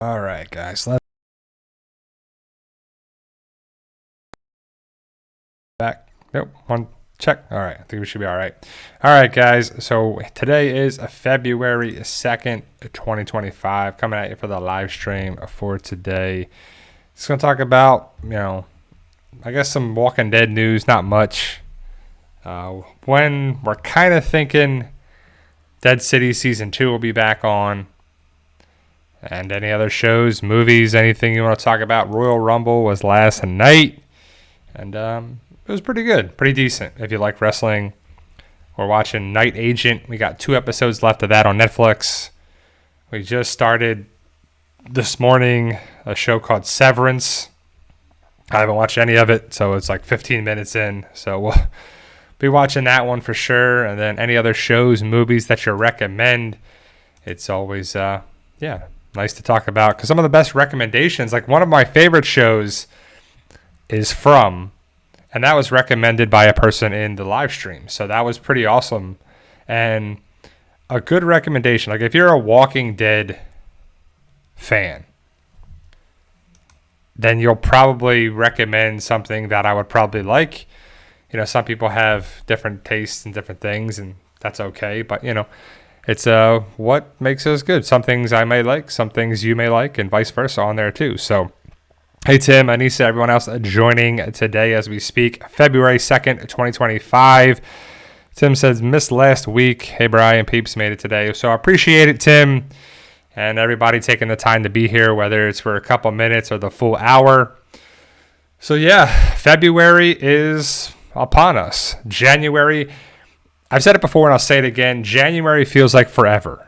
All right, guys. Let's back. Nope. One check. All right. I think we should be all right. All right, guys. So today is February 2nd, 2025. Coming at you for the live stream for today. It's going to talk about, I guess some Walking Dead news. Not much. When we're kind of thinking Dead City Season 2 will be back on. And any other shows, movies, anything you want to talk about. Royal Rumble was last night. And it was pretty good. Pretty decent. If you like wrestling. We're watching Night Agent. We got 2 episodes left of that on Netflix. We just started this morning a show called Severance. I haven't watched any of it, so it's like 15 minutes in. So we'll be watching that one for sure. And then any other shows, movies that you recommend. It's always, nice to talk about. Because some of the best recommendations, like one of my favorite shows is From. And that was recommended by a person in the live stream. So that was pretty awesome. And a good recommendation. Like if you're a Walking Dead fan, then you'll probably recommend something that I would probably like. Some people have different tastes and different things, and that's okay. But, it's what makes us good. Some things I may like, some things you may like, and vice versa on there too. So, hey, Tim, Anissa, everyone else joining today as we speak. February 2nd, 2025. Tim says, missed last week. Hey, Brian, peeps made it today. So I appreciate it, Tim, and everybody taking the time to be here, whether it's for a couple minutes or the full hour. So, February is upon us. January, I've said it before and I'll say it again. January feels like forever.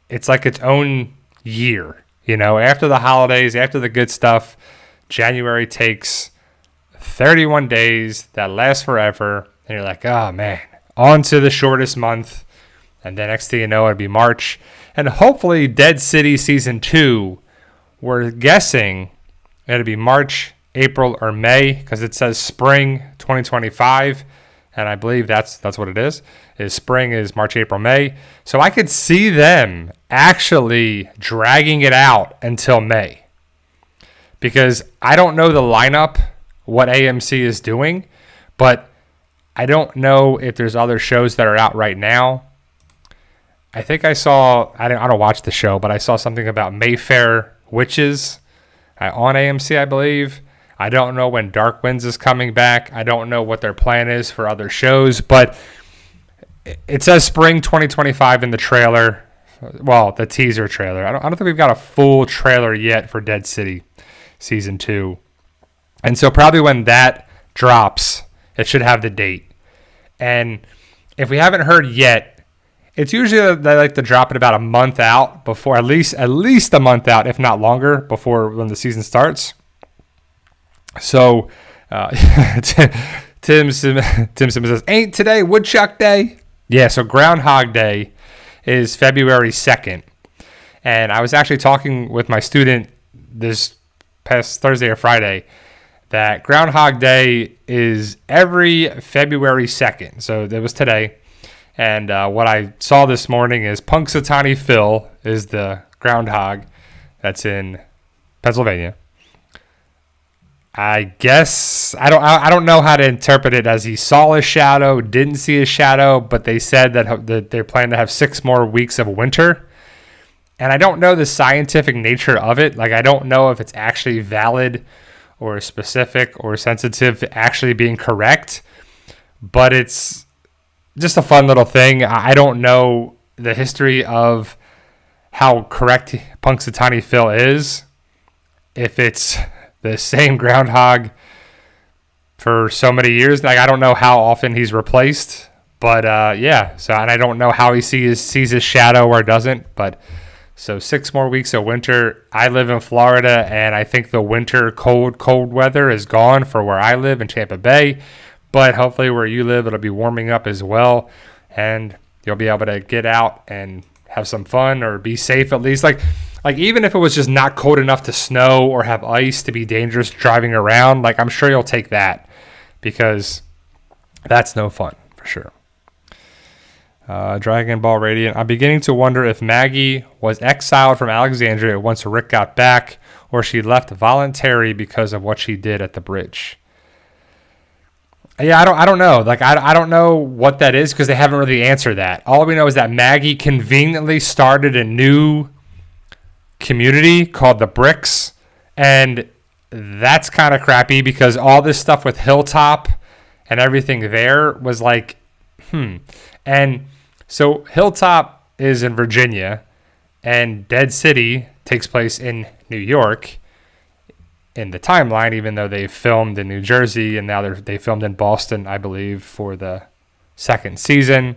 It's like its own year. After the holidays, after the good stuff, January takes 31 days that last forever. And you're like, oh, man, on to the shortest month. And then next thing you know, it'll be March. And hopefully Dead City Season 2, we're guessing it'll be March, April, or May, because it says spring 2025. And I believe that's what it is spring is March, April, May. So I could see them actually dragging it out until May. Because I don't know the lineup, what AMC is doing, but I don't know if there's other shows that are out right now. I think I don't watch the show, but I saw something about Mayfair Witches on AMC, I believe. I don't know when Dark Winds is coming back. I don't know what their plan is for other shows, but it says spring 2025 in the trailer. Well, the teaser trailer. I don't think we've got a full trailer yet for Dead City Season 2. And so probably when that drops, it should have the date. And if we haven't heard yet, it's usually they like to drop it about a month out before, at least a month out, if not longer, before when the season starts. So, Tim says, ain't today Woodchuck Day? Yeah, so Groundhog Day is February 2nd. And I was actually talking with my student this past Thursday or Friday that Groundhog Day is every February 2nd. So that was today. And what I saw this morning is Punxsutawney Phil is the groundhog that's in Pennsylvania. I guess I don't know how to interpret it as he saw a shadow, didn't see a shadow, but they said that they plan to have 6 more weeks of winter. And I don't know the scientific nature of it. Like I don't know if it's actually valid or specific or sensitive to actually being correct, but it's just a fun little thing. I don't know the history of how correct Punxsutawney Phil is. If it's the same groundhog for so many years. Like I don't know how often he's replaced, but so and I don't know how he sees his shadow or doesn't, but so 6 more weeks of winter. I live in Florida and I think the winter cold weather is gone for where I live in Tampa Bay, but hopefully where you live it'll be warming up as well and you'll be able to get out and have some fun or be safe at least. Like even if it was just not cold enough to snow or have ice to be dangerous driving around, like I'm sure you'll take that because that's no fun for sure. Dragon Ball Radiant. I'm beginning to wonder if Maggie was exiled from Alexandria once Rick got back, or she left voluntarily because of what she did at the bridge. Yeah, I don't know. Like, I don't know what that is because they haven't really answered that. All we know is that Maggie conveniently started a new community called the Bricks, and that's kind of crappy because all this stuff with Hilltop and everything there was like, And so Hilltop is in Virginia, and Dead City takes place in New York in the timeline, even though they filmed in New Jersey, and now they filmed in Boston, I believe, for the second season.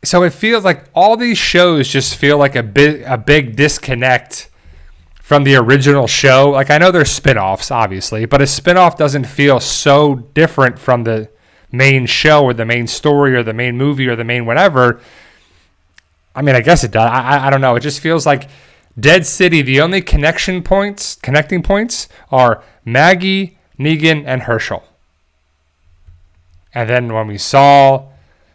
So it feels like all these shows just feel like a big disconnect from the original show. Like, I know there's spinoffs, obviously, but a spinoff doesn't feel so different from the main show or the main story or the main movie or the main whatever. I mean, I guess it does. I don't know. It just feels like Dead City, the only connecting points are Maggie, Negan, and Herschel. And then when we saw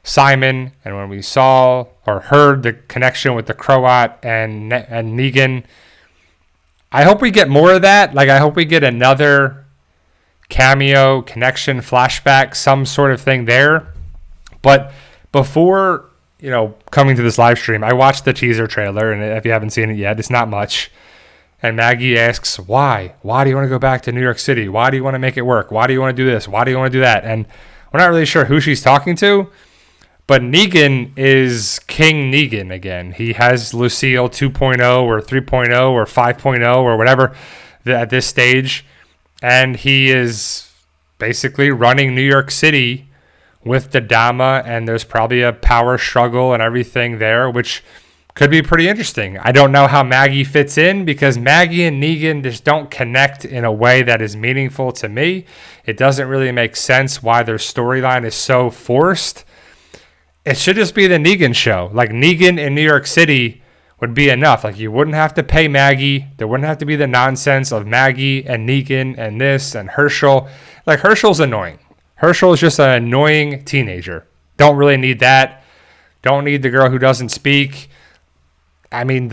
Simon, and when we saw or heard the connection with the Croat and Negan, I hope we get more of that. Like, I hope we get another cameo, connection, flashback, some sort of thing there. But before, coming to this live stream, I watched the teaser trailer, and if you haven't seen it yet, it's not much. And Maggie asks, why? Why do you want to go back to New York City? Why do you want to make it work? Why do you want to do this? Why do you want to do that? And we're not really sure who she's talking to, but Negan is King Negan again. He has Lucille 2.0 or 3.0 or 5.0 or whatever at this stage. And he is basically running New York City with the Dama, and there's probably a power struggle and everything there, which could be pretty interesting. I don't know how Maggie fits in because Maggie and Negan just don't connect in a way that is meaningful to me. It doesn't really make sense why their storyline is so forced. It should just be the Negan show. Like, Negan in New York City would be enough. Like, you wouldn't have to pay Maggie. There wouldn't have to be the nonsense of Maggie and Negan and this and Herschel. Like, Herschel's annoying. Herschel is just an annoying teenager. Don't really need that. Don't need the girl who doesn't speak. I mean,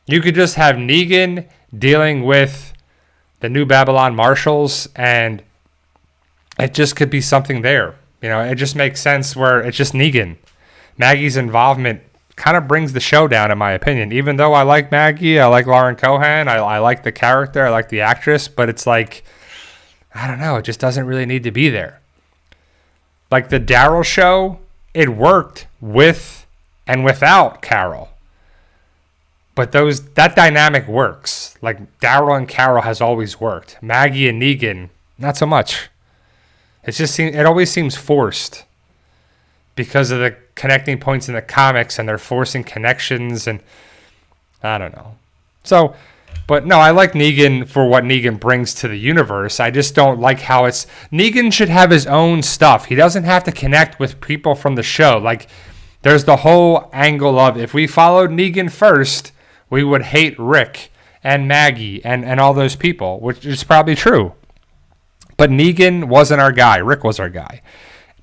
you could just have Negan dealing with the New Babylon Marshals, and it just could be something there. It just makes sense where it's just Negan. Maggie's involvement kind of brings the show down, in my opinion. Even though I like Maggie, I like Lauren Cohan, I like the character, I like the actress, but it's like, I don't know, it just doesn't really need to be there. Like the Daryl show, it worked with and without Carol. But that dynamic works. Like, Daryl and Carol has always worked. Maggie and Negan, not so much. It always seems forced because of the connecting points in the comics, and they're forcing connections, and I don't know. So, but no, I like Negan for what Negan brings to the universe. I just don't like how Negan should have his own stuff. He doesn't have to connect with people from the show. Like, there's the whole angle of, if we followed Negan first, we would hate Rick and Maggie and all those people, which is probably true. But Negan wasn't our guy. Rick was our guy.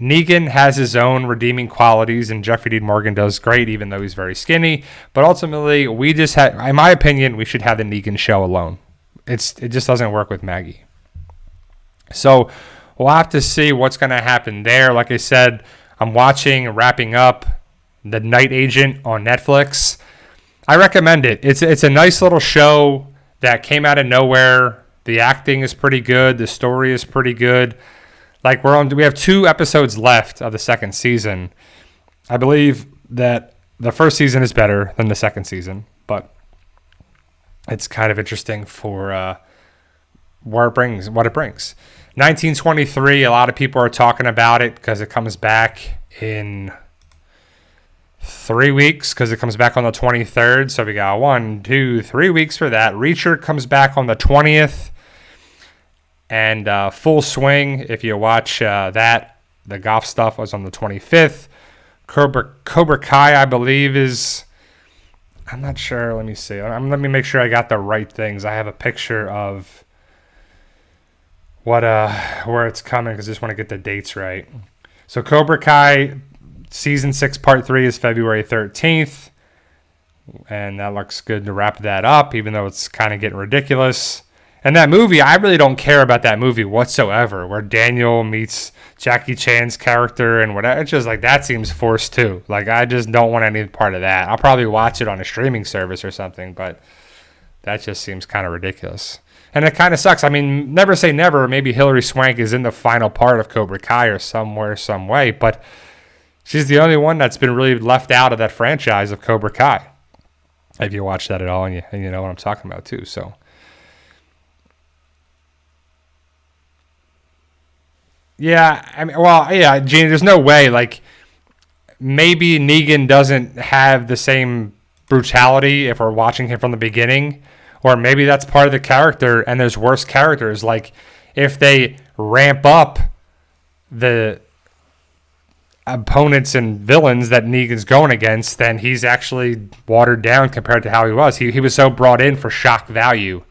Negan has his own redeeming qualities, and Jeffrey Dean Morgan does great, even though he's very skinny. But ultimately, in my opinion, we should have the Negan show alone. It just doesn't work with Maggie. So we'll have to see what's going to happen there. Like I said, I'm wrapping up The Night Agent on Netflix. I recommend it. It's a nice little show that came out of nowhere. The acting is pretty good. The story is pretty good. Like, we have 2 episodes left of the second season. I believe that the first season is better than the second season, but it's kind of interesting for what it brings. 1923, a lot of people are talking about it because it comes back in 3 weeks, because it comes back on the 23rd. So we got 1, 2, 3 weeks for that. Reacher comes back on the 20th. And Full Swing, if you watch that, the golf stuff was on the 25th. Cobra Kai, I believe, I'm not sure. Let me see. Let me make sure I got the right things. I have a picture of where it's coming, because I just want to get the dates right. So Cobra Kai season 6 part 3 is February 13th. And that looks good to wrap that up, even though it's kind of getting ridiculous. And that movie, I really don't care about that movie whatsoever, where Daniel meets Jackie Chan's character and whatever. It's just like, that seems forced too. Like, I just don't want any part of that. I'll probably watch it on a streaming service or something, but that just seems kind of ridiculous. And it kind of sucks. I mean, never say never. Maybe Hilary Swank is in the final part of Cobra Kai or somewhere, some way, but she's the only one that's been really left out of that franchise of Cobra Kai. If you watch that at all, and you know what I'm talking about too, so. Yeah, I mean, well, yeah, Gene, there's no way, like, maybe Negan doesn't have the same brutality if we're watching him from the beginning, or maybe that's part of the character, and there's worse characters. Like, if they ramp up the opponents and villains that Negan's going against, then he's actually watered down compared to how he was. He was so brought in for shock value,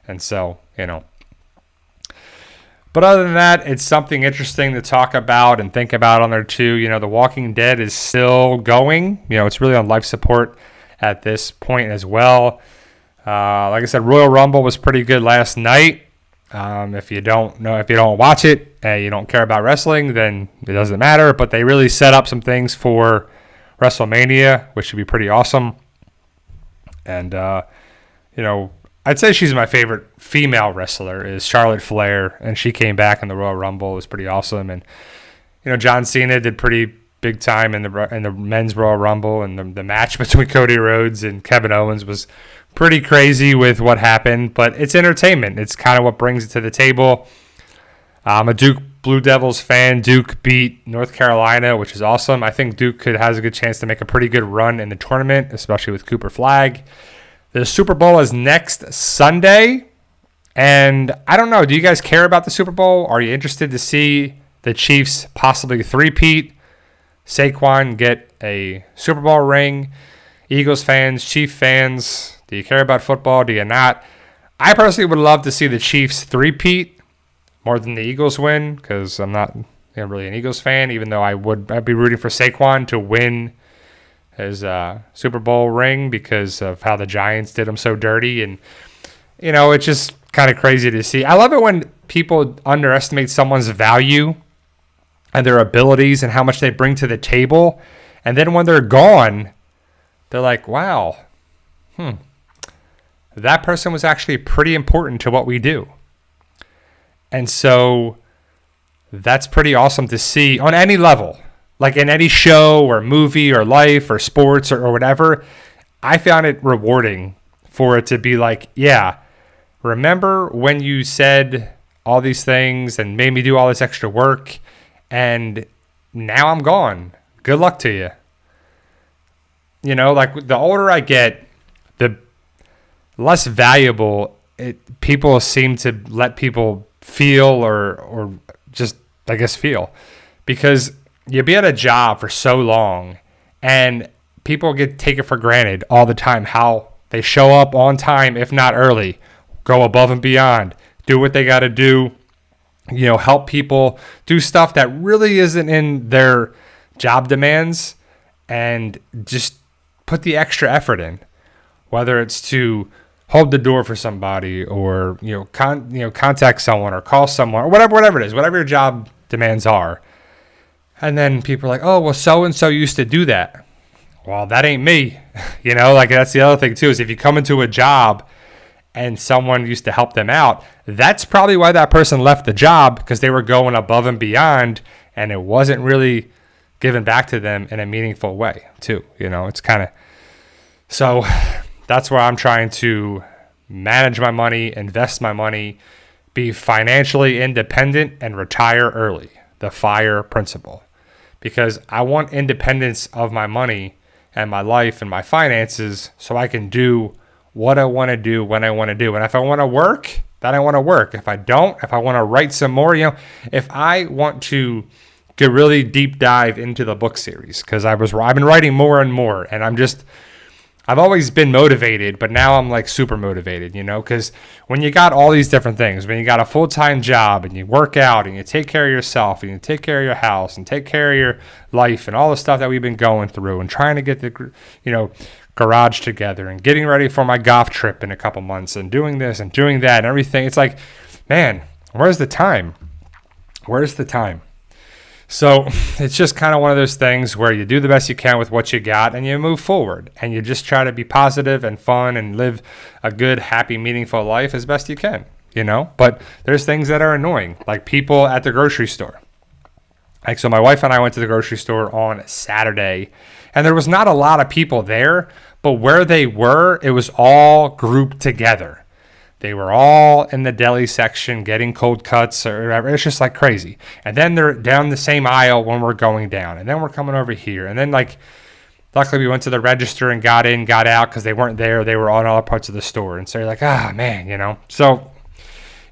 and so, you know. But other than that, it's something interesting to talk about and think about on there too. You know, The Walking Dead is still going. You know, it's really on life support at this point as well. Like I said, Royal Rumble was pretty good last night. If you don't watch it, you don't care about wrestling, then it doesn't matter. But they really set up some things for WrestleMania, which should be pretty awesome. And, you know, I'd say she's my favorite female wrestler is Charlotte Flair, and she came back in the Royal Rumble. It was pretty awesome. And, you know, John Cena did pretty big time in the men's Royal Rumble, and the match between Cody Rhodes and Kevin Owens was pretty crazy with what happened, but it's entertainment. It's kind of what brings it to the table. I'm a Duke Blue Devils fan. Duke beat North Carolina, which is awesome. I think Duke has a good chance to make a pretty good run in the tournament, especially with Cooper Flagg. The Super Bowl is next Sunday, and I don't know. Do you guys care about the Super Bowl? Are you interested to see the Chiefs possibly three-peat, Saquon get a Super Bowl ring? Eagles fans, Chief fans, do you care about football? Do you not? I personally would love to see the Chiefs three-peat more than the Eagles win, because I'm not really an Eagles fan, even though I'd be rooting for Saquon to win his Super Bowl ring because of how the Giants did him so dirty. And, you know, it's just kind of crazy to see. I love it when people underestimate someone's value and their abilities and how much they bring to the table. And then when they're gone, they're like, wow, that person was actually pretty important to what we do. And so that's pretty awesome to see on any level. Like in any show or movie or life or sports or whatever, I found it rewarding for it to be like, yeah, remember when you said all these things and made me do all this extra work, and now I'm gone. Good luck to you. You know, like the older I get, the less valuable people seem to let people feel or just, I guess, feel. Because you'll be at a job for so long and people get taken for granted all the time how they show up on time, if not early, go above and beyond, do what they got to do, you know, help people, do stuff that really isn't in their job demands, and just put the extra effort in, whether it's to hold the door for somebody or, contact someone or call someone or whatever it is, whatever your job demands are. And then people are like, oh, well, so-and-so used to do that. Well, that ain't me. Like that's the other thing too, is if you come into a job and someone used to help them out, that's probably why that person left the job, because they were going above and beyond and it wasn't really given back to them in a meaningful way too. It's kind of, so that's where I'm trying to manage my money, invest my money, be financially independent, and retire early. The FIRE principle. Because I want independence of my money and my life and my finances so I can do what I want to do when I want to do. And if I want to work, then I want to work. If I don't, if I want to write some more, if I want to really deep dive into the book series, because I've been writing more and more, and I've always been motivated, but now I'm like super motivated, you know, because when you got all these different things, when you got a full-time job and you work out and you take care of yourself and you take care of your house and take care of your life and all the stuff that we've been going through and trying to get the, you know, garage together and getting ready for my golf trip in a couple months and doing this and doing that and everything. It's like, man, where's the time? Where's the time? So it's just kind of one of those things where you do the best you can with what you got and you move forward and you just try to be positive and fun and live a good, happy, meaningful life as best you can, you know? But there's things that are annoying, like people at the grocery store. Like, so my wife and I went to the grocery store on Saturday and there was not a lot of people there, but where they were, it was all grouped together. They were all in the deli section getting cold cuts or whatever. It's just like crazy. And then they're down the same aisle when we're going down. And then we're coming over here. And then, like, luckily we went to the register and got in, got out because they weren't there. They were on other parts of the store. And so you're like, man, you know. So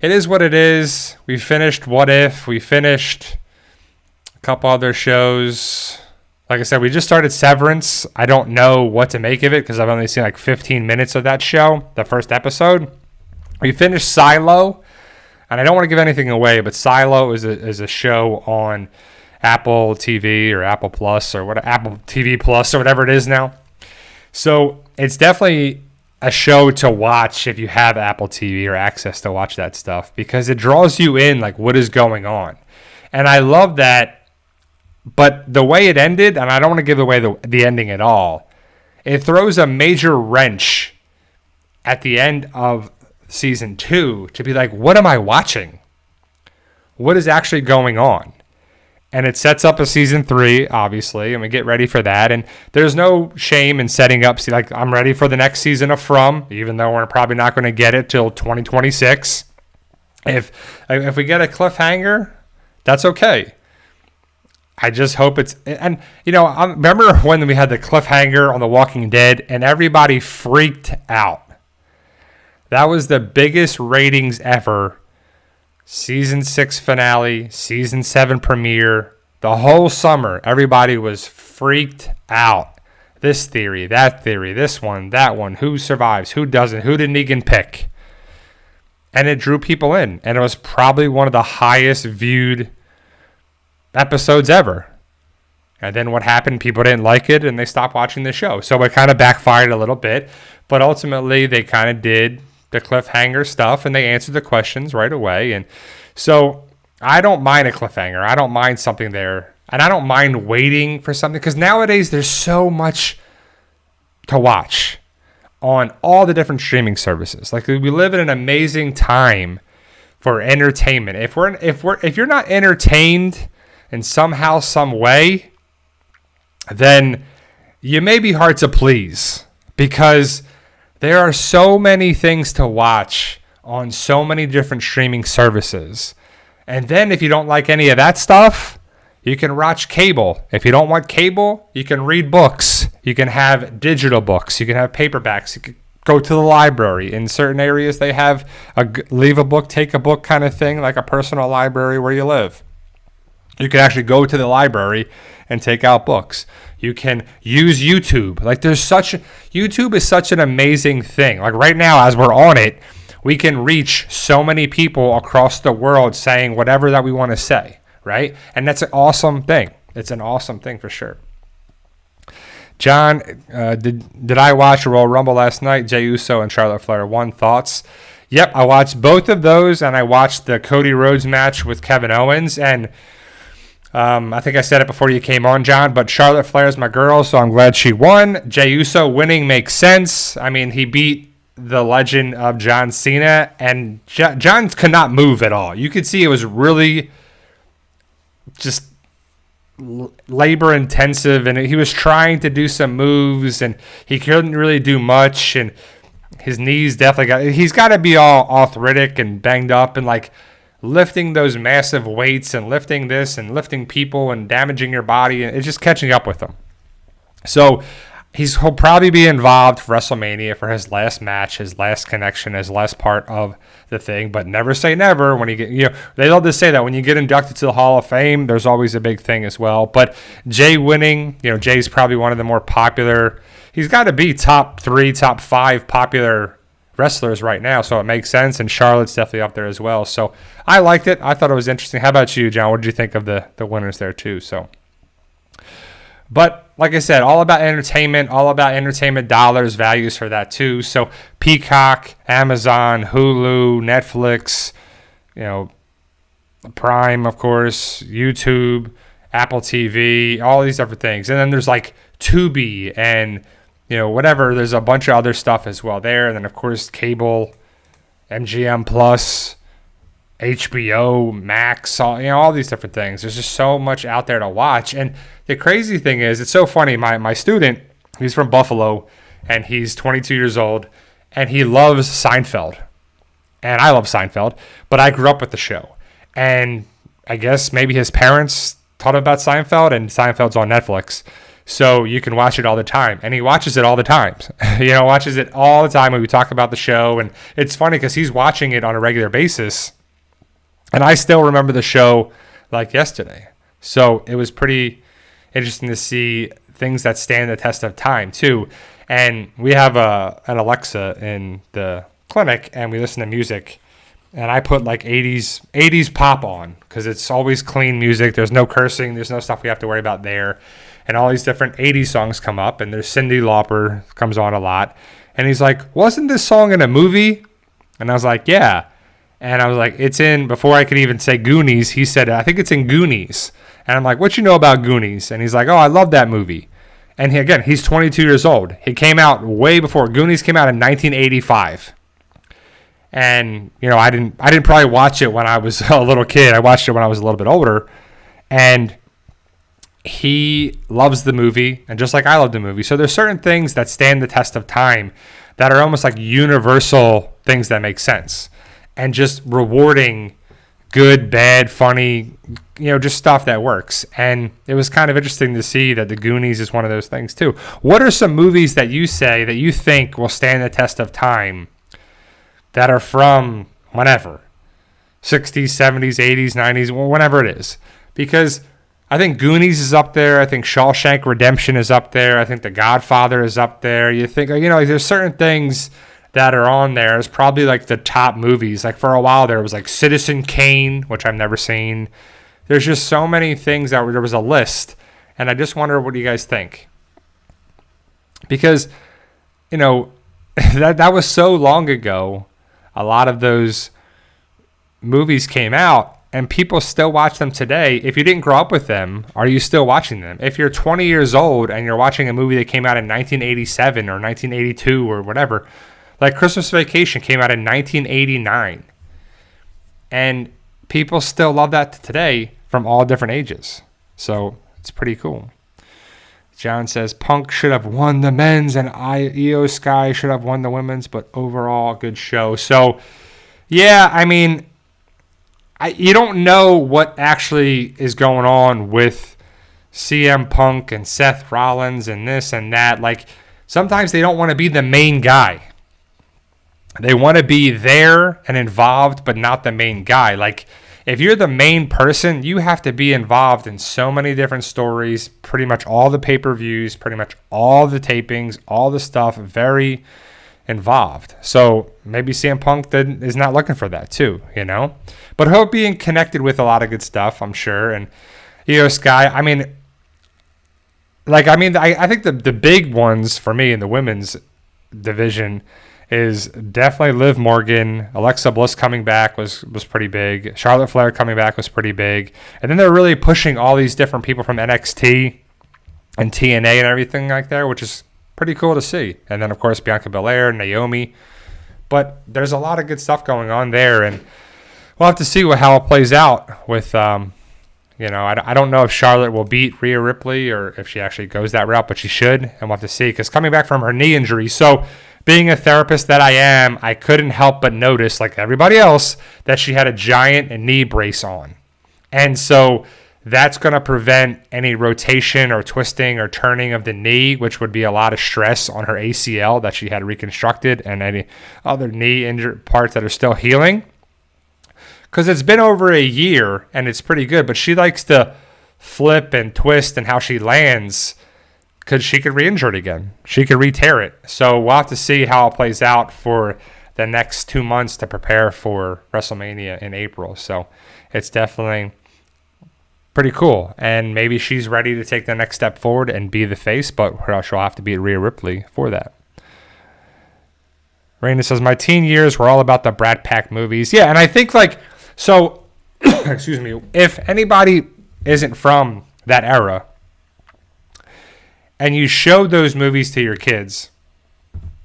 it is what it is. We finished What If. We finished a couple other shows. Like I said, we just started Severance. I don't know what to make of it because I've only seen like 15 minutes of that show, the first episode. We finished Silo, and I don't want to give anything away, but Silo is a show on Apple TV or Apple Plus or what, Apple TV Plus or whatever it is now. So it's definitely a show to watch if you have Apple TV or access to watch that stuff because it draws you in like what is going on. And I love that, but the way it ended, and I don't want to give away the ending at all, it throws a major wrench at the end of season 2 to be like, what am I watching? What is actually going on? And it sets up a season 3, obviously, and we get ready for that. And there's no shame in setting up. See, like, I'm ready for the next season of From, even though we're probably not going to get it till 2026. If we get a cliffhanger, that's okay. I just hope it's, and you know, I remember when we had the cliffhanger on The Walking Dead, and everybody freaked out. That was the biggest ratings ever. Season 6 finale, season 7 premiere. The whole summer, everybody was freaked out. This theory, that theory, this one, that one. Who survives? Who doesn't? Who did Negan pick? And it drew people in. And it was probably one of the highest viewed episodes ever. And then what happened? People didn't like it and they stopped watching the show. So it kind of backfired a little bit. But ultimately, they kind of did the cliffhanger stuff and they answered the questions right away. And so I don't mind a cliffhanger. I don't mind something there. And I don't mind waiting for something because nowadays there's so much to watch on all the different streaming services. Like, we live in an amazing time for entertainment. If you're not entertained in somehow, some way, then you may be hard to please because there are so many things to watch on so many different streaming services. And then if you don't like any of that stuff, you can watch cable. If you don't want cable, you can read books. You can have digital books. You can have paperbacks. You can go to the library. In certain areas, they have a leave a book, take a book kind of thing, like a personal library where you live. You can actually go to the library and take out books. You can use YouTube. Like, YouTube is such an amazing thing. Like, right now, as we're on it, we can reach so many people across the world saying whatever that we want to say, right? And that's an awesome thing. It's an awesome thing for sure. John, did I watch Royal Rumble last night? Jey Uso and Charlotte Flair won. Thoughts? Yep, I watched both of those, and I watched the Cody Rhodes match with Kevin Owens, and I think I said it before you came on, John, but Charlotte Flair is my girl, so I'm glad she won. Jey Uso winning makes sense. I mean, he beat the legend of John Cena, and John could not move at all. You could see it was really just labor intensive, and he was trying to do some moves, and he couldn't really do much, and his knees definitely he's got to be all arthritic and banged up, and like lifting those massive weights and lifting this and lifting people and damaging your body, and it's just catching up with him. So he'll probably be involved for WrestleMania for his last match, his last connection, his last part of the thing. But never say never. When you get, they love to say that when you get inducted to the Hall of Fame, there's always a big thing as well. But Jey winning, Jey's probably one of the more popular he's got to be top 3, top 5 popular wrestlers right now, so it makes sense. And Charlotte's definitely up there as well. So I liked it. I thought it was interesting. How about you, John? What did you think of the winners there too? So, but like I said, all about entertainment dollars, values for that too. So Peacock, Amazon, Hulu, Netflix, Prime, of course, YouTube, Apple TV, all these different things. And then there's like Tubi and whatever. There's a bunch of other stuff as well there. And then, of course, cable, MGM Plus, HBO, Max, all these different things. There's just so much out there to watch. And the crazy thing is, it's so funny. My student, he's from Buffalo, and he's 22 years old, and he loves Seinfeld. And I love Seinfeld, but I grew up with the show. And I guess maybe his parents taught him about Seinfeld, and Seinfeld's on Netflix. So you can watch it all the time. And he watches it all the time. Watches it all the time when we talk about the show. And it's funny because he's watching it on a regular basis. And I still remember the show like yesterday. So it was pretty interesting to see things that stand the test of time too. And we have an Alexa in the clinic, and we listen to music. And I put like 80s pop on because it's always clean music. There's no cursing. There's no stuff we have to worry about there. And all these different 80s songs come up, and there's Cyndi Lauper comes on a lot. And he's like, wasn't this song in a movie? And I was like, yeah. And I was like, it's in, before I could even say Goonies, he said, I think it's in Goonies. And I'm like, what you know about Goonies? And he's like, oh, I love that movie. And he's 22 years old. It came out way before. Goonies came out in 1985. And, I didn't probably watch it when I was a little kid. I watched it when I was a little bit older. And he loves the movie, and just like I love the movie. So there's certain things that stand the test of time that are almost like universal things that make sense. And just rewarding good, bad, funny, just stuff that works. And it was kind of interesting to see that the Goonies is one of those things too. What are some movies that you say that you think will stand the test of time that are from whenever? 60s, 70s, 80s, 90s, whenever it is. Because I think Goonies is up there. I think Shawshank Redemption is up there. I think The Godfather is up there. You think, there's certain things that are on there. It's probably like the top movies. Like for a while there was like Citizen Kane, which I've never seen. There's just so many things that there was a list. And I just wonder, what do you guys think? Because, that was so long ago. A lot of those movies came out, and people still watch them today. If you didn't grow up with them, are you still watching them? If you're 20 years old and you're watching a movie that came out in 1987 or 1982 or whatever, like Christmas Vacation came out in 1989. And people still love that today from all different ages. So it's pretty cool. John says, Punk should have won the men's and Io Sky should have won the women's, but overall, good show. So, yeah, you don't know what actually is going on with CM Punk and Seth Rollins and this and that. Like, sometimes they don't want to be the main guy. They want to be there and involved, but not the main guy. Like, if you're the main person, you have to be involved in so many different stories, pretty much all the pay-per-views, pretty much all the tapings, all the stuff, very involved. So maybe CM Punk is not looking for that too, But he'll be connected with a lot of good stuff, I'm sure. And Io Sky, I think the big ones for me in the women's division is definitely Liv Morgan. Alexa Bliss coming back was pretty big. Charlotte Flair coming back was pretty big. And then they're really pushing all these different people from NXT and TNA and everything like that, which is pretty cool to see. And then, of course, Bianca Belair, Naomi. But there's a lot of good stuff going on there. And we'll have to see how it plays out with, I don't know if Charlotte will beat Rhea Ripley or if she actually goes that route, but she should. And we'll have to see, because coming back from her knee injury. So being a therapist that I am, I couldn't help but notice, like everybody else, that she had a giant knee brace on. And so that's going to prevent any rotation or twisting or turning of the knee, which would be a lot of stress on her ACL that she had reconstructed and any other knee injured parts that are still healing. Because it's been over a year and it's pretty good, but she likes to flip and twist, and how she lands because she could re-injure it again. She could re-tear it. So we'll have to see how it plays out for the next 2 months to prepare for WrestleMania in April. So it's definitely pretty cool. And maybe she's ready to take the next step forward and be the face, but she'll have to beat Rhea Ripley for that. Raina says, my teen years were all about the Brat Pack movies. Yeah, and I think, like, so, excuse me, if anybody isn't from that era and you showed those movies to your kids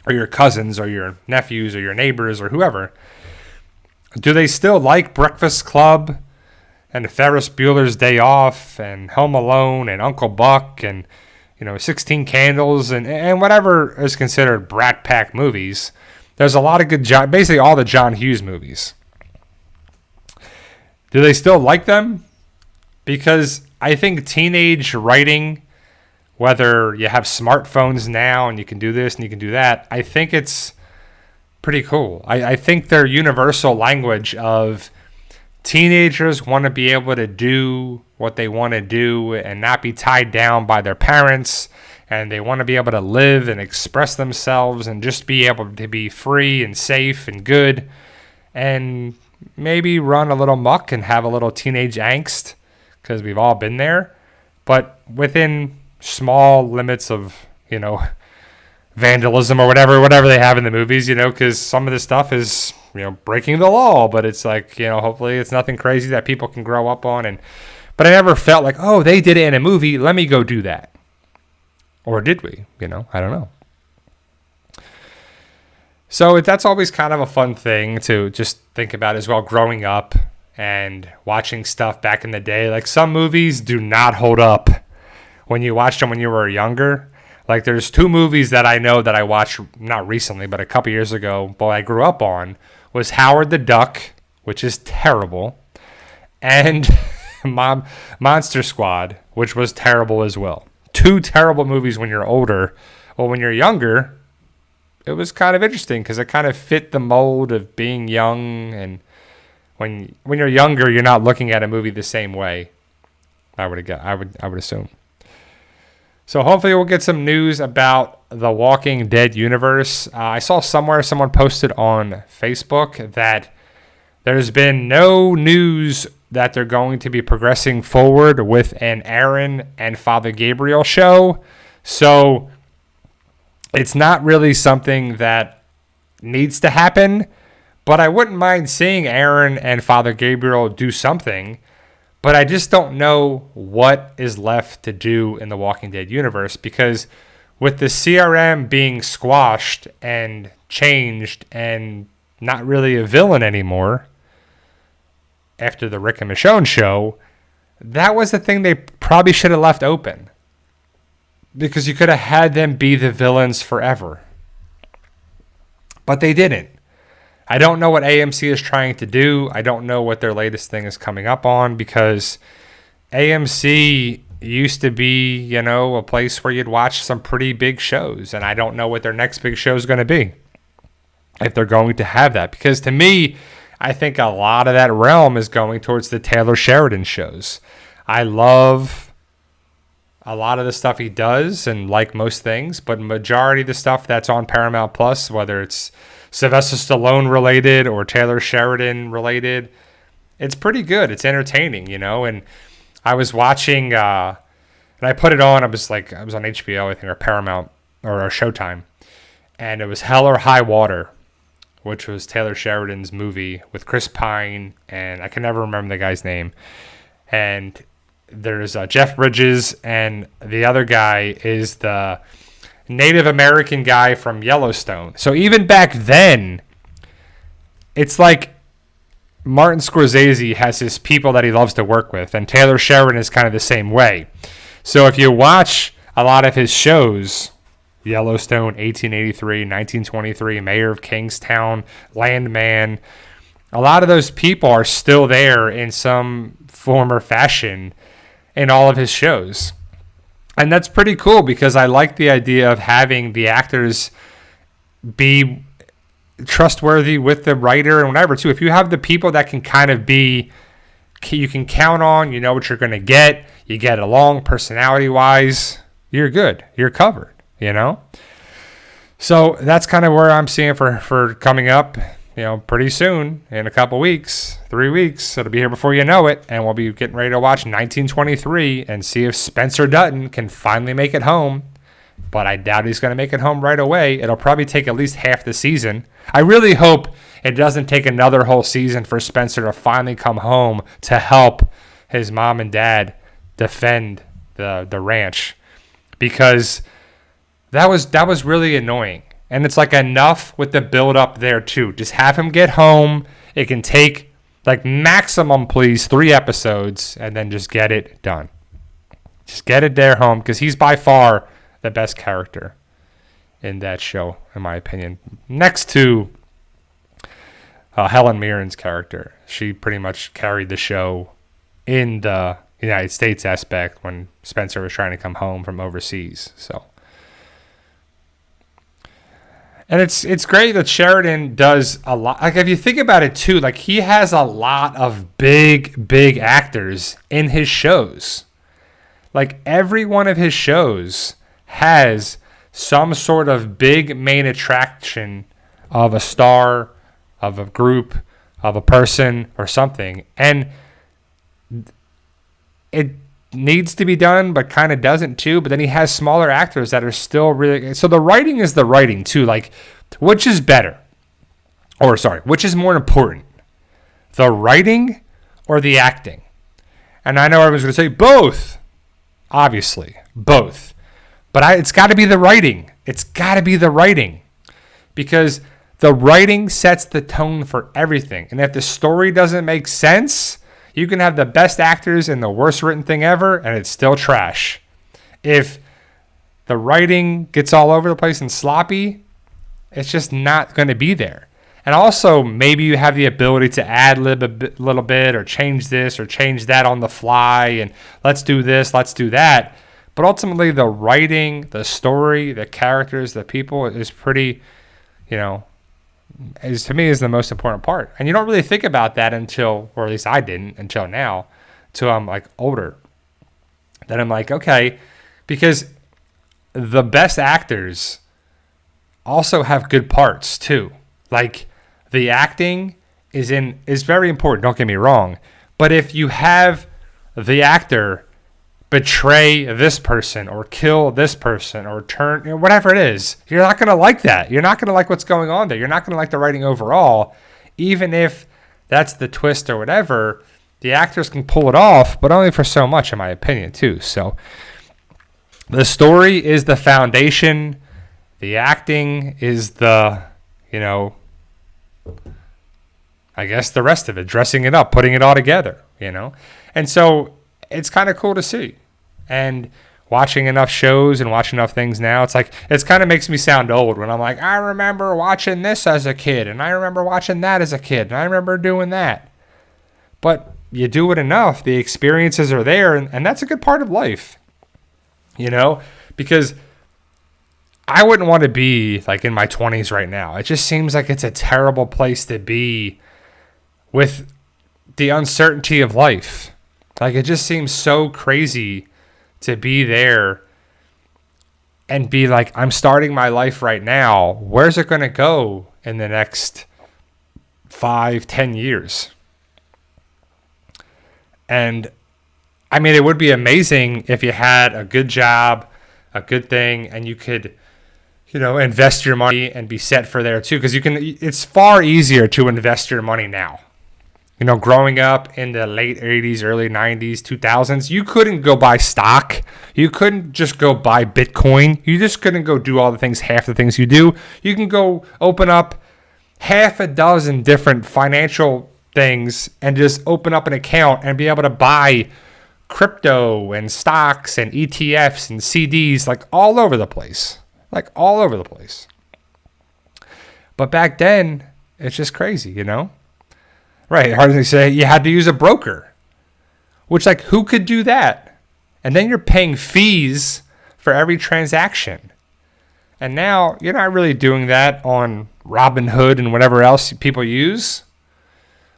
or your cousins or your nephews or your neighbors or whoever, do they still like Breakfast Club and Ferris Bueller's Day Off and Home Alone and Uncle Buck and, 16 Candles and whatever is considered Brat Pack movies? There's a lot of good, basically all the John Hughes movies. Do they still like them? Because I think teenage writing, whether you have smartphones now and you can do this and you can do that, I think it's pretty cool. I think their universal language of teenagers want to be able to do what they want to do and not be tied down by their parents, and they want to be able to live and express themselves and just be able to be free and safe and good and maybe run a little muck and have a little teenage angst, because we've all been there, but within small limits of, vandalism or whatever they have in the movies, because some of this stuff is, breaking the law, but it's like, hopefully it's nothing crazy that people can grow up on. But I never felt like, oh, they did it in a movie, let me go do that. Or did we? I don't know. So that's always kind of a fun thing to just think about as well, growing up and watching stuff back in the day. Like, some movies do not hold up when you watched them when you were younger. Like, there's 2 movies that I know that I watched, not recently, but a couple years ago, but I grew up on, was Howard the Duck, which is terrible, and Monster Squad, which was terrible as well. 2 terrible movies when you're older. Well, when you're younger, it was kind of interesting because it kind of fit the mold of being young, and when you're younger, you're not looking at a movie the same way. I would assume. So hopefully we'll get some news about the Walking Dead universe. I saw somewhere someone posted on Facebook that there's been no news that they're going to be progressing forward with an Aaron and Father Gabriel show. So it's not really something that needs to happen, but I wouldn't mind seeing Aaron and Father Gabriel do something. But I just don't know what is left to do in the Walking Dead universe, because with the CRM being squashed and changed and not really a villain anymore after the Rick and Michonne show, that was the thing they probably should have left open, because you could have had them be the villains forever. But they didn't. I don't know what AMC is trying to do. I don't know what their latest thing is coming up on, because AMC used to be, a place where you'd watch some pretty big shows, and I don't know what their next big show is going to be, if they're going to have that. Because to me, I think a lot of that realm is going towards the Taylor Sheridan shows. I love a lot of the stuff he does, and like most things, but majority of the stuff that's on Paramount Plus, whether it's Sylvester Stallone related or Taylor Sheridan related, it's pretty good. It's entertaining, and I was watching, and I put it on. I was on HBO, I think, or Paramount or Showtime, and it was Hell or High Water, which was Taylor Sheridan's movie with Chris Pine, and I can never remember the guy's name. And there's Jeff Bridges, and the other guy is the Native American guy from Yellowstone. So even back then, it's like Martin Scorsese has his people that he loves to work with, and Taylor Sheridan is kind of the same way. So if you watch a lot of his shows, Yellowstone, 1883, 1923, Mayor of Kingstown, Landman, a lot of those people are still there in some form or fashion in all of his shows. And that's pretty cool, because I like the idea of having the actors be trustworthy with the writer and whatever, too. If you have the people that can kind of be, you can count on, you know what you're going to get, you get along personality-wise, you're good. You're covered, you know? So that's kind of where I'm seeing for coming up, pretty soon, in a couple weeks, 3 weeks. It'll be here before you know it, and we'll be getting ready to watch 1923 and see if Spencer Dutton can finally make it home. But I doubt he's going to make it home right away. It'll probably take at least half the season. I really hope it doesn't take another whole season for Spencer to finally come home to help his mom and dad defend the ranch, because that was really annoying. And it's like enough with the build up there too. Just have him get home. It can take like maximum, please, 3 episodes, and then just get it done. Just get it there home, because he's by far the best character in that show, in my opinion. Next to Helen Mirren's character. She pretty much carried the show in the United States aspect when Spencer was trying to come home from overseas. So, and it's great that Sheridan does a lot. Like, if you think about it too, like, he has a lot of big actors in his shows. Like, every one of his shows has some sort of big main attraction of a star, of a group, of a person, or something. And it needs to be done, but kind of doesn't too. But then he has smaller actors that are still really... So the writing is the writing too. Like, which is better? Or, sorry, which is more important? The writing or the acting? And I know everyone's going to say both. Obviously, both. But it's got to be the writing. It's got to be the writing. Because the writing sets the tone for everything. And if the story doesn't make sense, you can have the best actors in the worst written thing ever, and it's still trash. If the writing gets all over the place and sloppy, it's just not going to be there. And also, maybe you have the ability to add a little bit or change this or change that on the fly, and let's do this, let's do that. But ultimately, the writing, the story, the characters, the people is pretty, to me, is the most important part. And you don't really think about that until, or at least I didn't until now, until I'm like older. Then I'm like, okay, because the best actors also have good parts too. Like, the acting is very important, don't get me wrong. But if you have the actor betray this person or kill this person or turn, whatever it is, you're not going to like that. You're not going to like what's going on there. You're not going to like the writing overall. Even if that's the twist or whatever, the actors can pull it off, but only for so much, in my opinion, too. So the story is the foundation. The acting is the, I guess the rest of it, dressing it up, putting it all together, And so it's kind of cool to see. And watching enough shows and watching enough things now, it's kind of makes me sound old when I'm like, I remember watching this as a kid, and I remember watching that as a kid, and I remember doing that. But you do it enough, the experiences are there, and that's a good part of life, because I wouldn't want to be like in my 20s right now. It just seems like it's a terrible place to be with the uncertainty of life. Like, it just seems so crazy to be there and be like, I'm starting my life right now. Where's it going to go in the next 5-10 years? And I mean, it would be amazing if you had a good job, a good thing, and you could, invest your money and be set for there too. Because it's far easier to invest your money now. Growing up in the late 80s, early 90s, 2000s, you couldn't go buy stock. You couldn't just go buy Bitcoin. You just couldn't go do all the things, half the things you do. You can go open up half a dozen different financial things and just open up an account and be able to buy crypto and stocks and ETFs and CDs, like all over the place. But back then, it's just crazy, Right, hard to say you had to use a broker, which, like, who could do that? And then you're paying fees for every transaction. And now you're not really doing that on Robinhood and whatever else people use.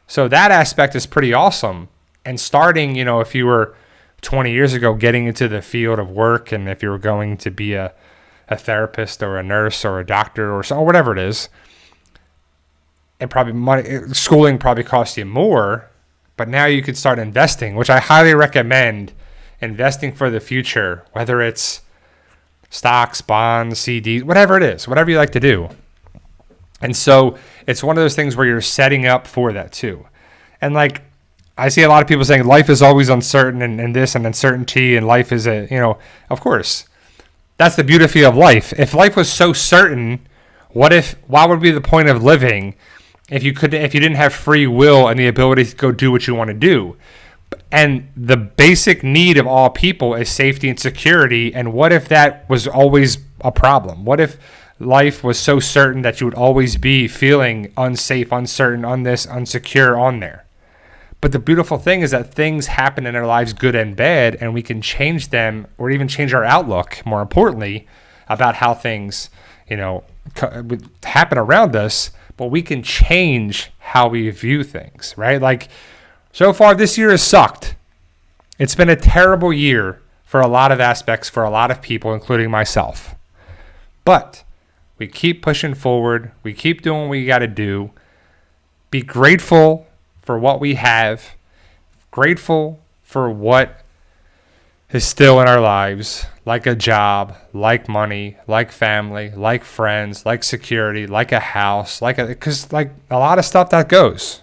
So that aspect is pretty awesome. And starting, if you were 20 years ago getting into the field of work, and if you were going to be a therapist or a nurse or a doctor or whatever it is, and probably schooling probably cost you more, but now you could start investing, which I highly recommend. Investing for the future, whether it's stocks, bonds, CDs, whatever it is, whatever you like to do. And so it's one of those things where you're setting up for that too. And like, I see a lot of people saying life is always uncertain and this and uncertainty, and life is of course, that's the beauty of life. If life was so certain, why would be the point of living if you didn't have free will and the ability to go do what you want to do? And the basic need of all people is safety and security. And what if that was always a problem? What if life was so certain that you would always be feeling unsafe, uncertain, unsecure on there? But the beautiful thing is that things happen in our lives, good and bad, and we can change them, or even change our outlook, more importantly, about how things, happen around us. But we can change how we view things, right? Like, so far this year has sucked. It's been a terrible year for a lot of aspects, for a lot of people, including myself. But we keep pushing forward. We keep doing what we got to do. Be grateful for what we have. Grateful for what is still in our lives, like a job, like money, like family, like friends, like security, like a house, because like a lot of stuff that goes,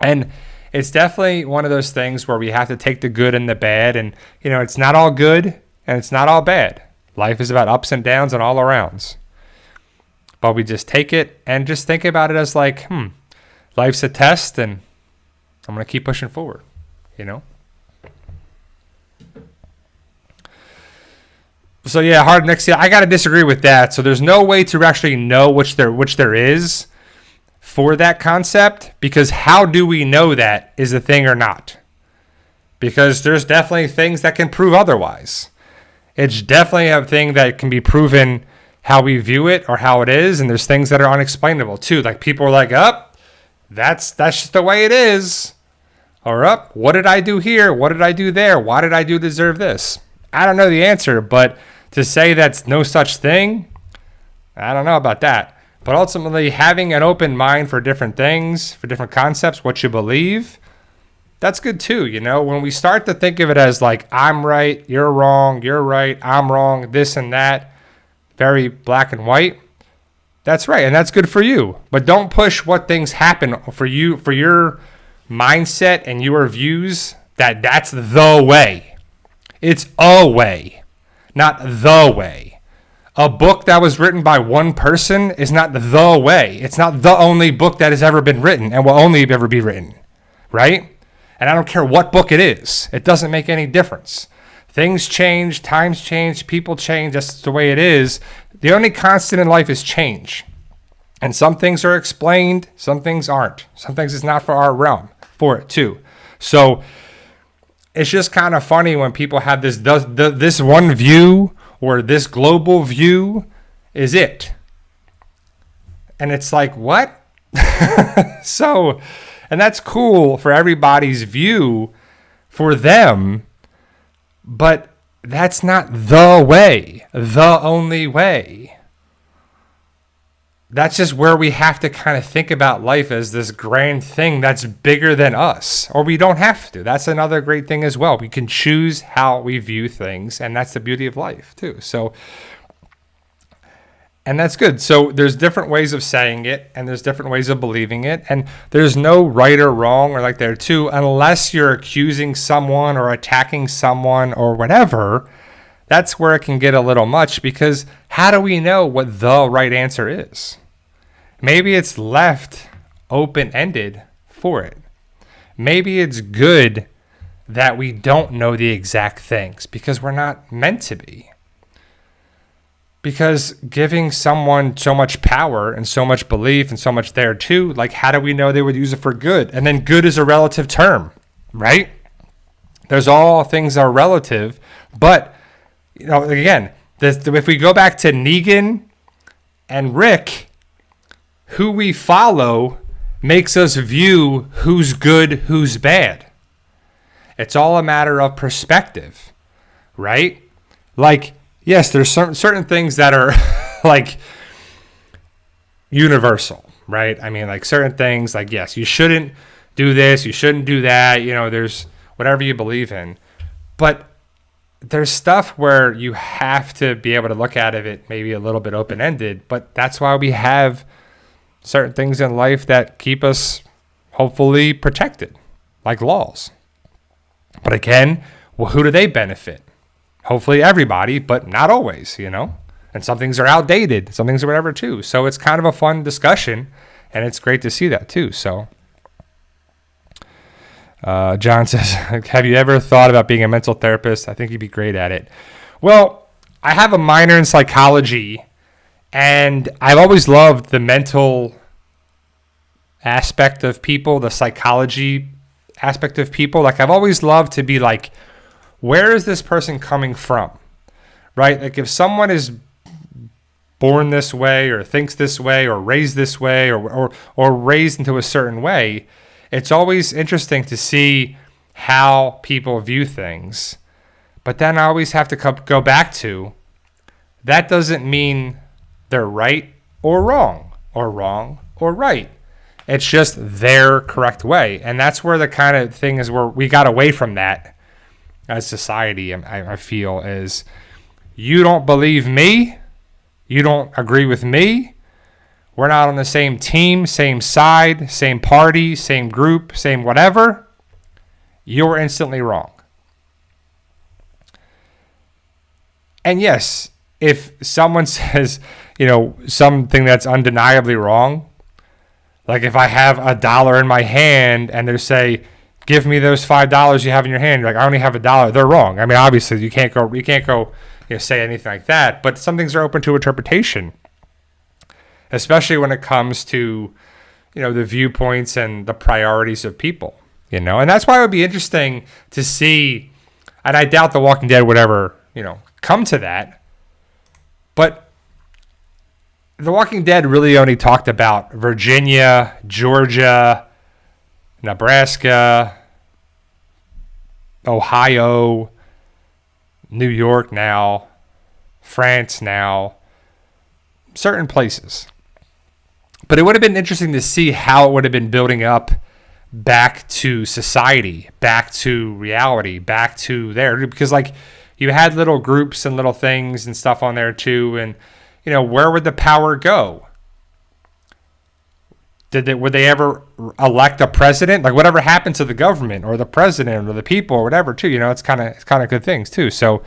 And it's definitely one of those things where we have to take the good and the bad. And, it's not all good and it's not all bad. Life is about ups and downs and all arounds. But we just take it and just think about it as like, life's a test and I'm going to keep pushing forward, So yeah, hard next year. I got to disagree with that. So there's no way to actually know which there is for that concept, because how do we know that is a thing or not? Because there's definitely things that can prove otherwise. It's definitely a thing that can be proven how we view it or how it is, and there's things that are unexplainable too. Like people are like, that's just the way it is. Or what did I do here? What did I do there? Why did I deserve this? I don't know the answer, but to say that's no such thing, I don't know about that. But ultimately, having an open mind for different things, for different concepts, what you believe, that's good too. When we start to think of it as like, I'm right, you're right, I'm wrong, this and that, very black and white, that's right. And that's good for you. But don't push what things happen for you, for your mindset and your views, that's the way. It's a way, not the way. A book that was written by one person is not the way. It's not the only book that has ever been written and will only ever be written, right? And I don't care what book it is. It doesn't make any difference. Things change, times change, people change. That's the way it is. The only constant in life is change. And some things are explained, some things aren't. Some things it's not for our realm, for it too. So it's just kind of funny when people have this one view, or this global view is it. And it's like, what? So, and that's cool for everybody's view for them, but that's not the way, the only way. That's just where we have to kind of think about life as this grand thing that's bigger than us. Or we don't have to. That's another great thing as well. We can choose how we view things, and that's the beauty of life too. So, and that's good. So there's different ways of saying it, and there's different ways of believing it, and there's no right or wrong or like there too, unless you're accusing someone or attacking someone or whatever. That's where it can get a little much, because how do we know what the right answer is? Maybe it's left open-ended for it. Maybe it's good that we don't know the exact things because we're not meant to be. Because giving someone so much power and so much belief and so much there too, like how do we know they would use it for good? And then good is a relative term, right? There's all things are relative, but again, if we go back to Negan and Rick, who we follow makes us view who's good, who's bad. It's all a matter of perspective, right? Like, yes, there's certain things that are like universal, right? I mean, like certain things like, yes, you shouldn't do this, you shouldn't do that, there's whatever you believe in. But there's stuff where you have to be able to look at it maybe a little bit open-ended, but that's why we have certain things in life that keep us hopefully protected, like laws. But again, well, who do they benefit? Hopefully everybody, but not always, And some things are outdated, some things are whatever too. So it's kind of a fun discussion, and it's great to see that too. So John says, have you ever thought about being a mental therapist? I think you'd be great at it. Well, I have a minor in psychology, and I've always loved the mental aspect of people, the psychology aspect of people. Like, I've always loved to be like, where is this person coming from? Right? Like, if someone is born this way or thinks this way or raised this way or raised into a certain way, it's always interesting to see how people view things. But then I always have to go back to, that doesn't mean they're right or wrong or right. It's just their correct way. And that's where the kind of thing is where we got away from that as society, I feel, is you don't believe me, you don't agree with me, we're not on the same team, same side, same party, same group, same whatever, you're instantly wrong. And yes, if someone says, something that's undeniably wrong, like if I have $1 in my hand and they say, give me those $5 you have in your hand, you're like, I only have $1, they're wrong. I mean, obviously you can't go say anything like that, but some things are open to interpretation, especially when it comes to, the viewpoints and the priorities of people, and that's why it would be interesting to see, and I doubt The Walking Dead would ever, come to that, but The Walking Dead really only talked about Virginia, Georgia, Nebraska, Ohio, New York now, France now, certain places. But it would have been interesting to see how it would have been building up back to society, back to reality, back to there. Because like you had little groups and little things and stuff on there too. And, where would the power go? Would they ever elect a president? Like whatever happened to the government or the president or the people or whatever too, it's kind of good things too. So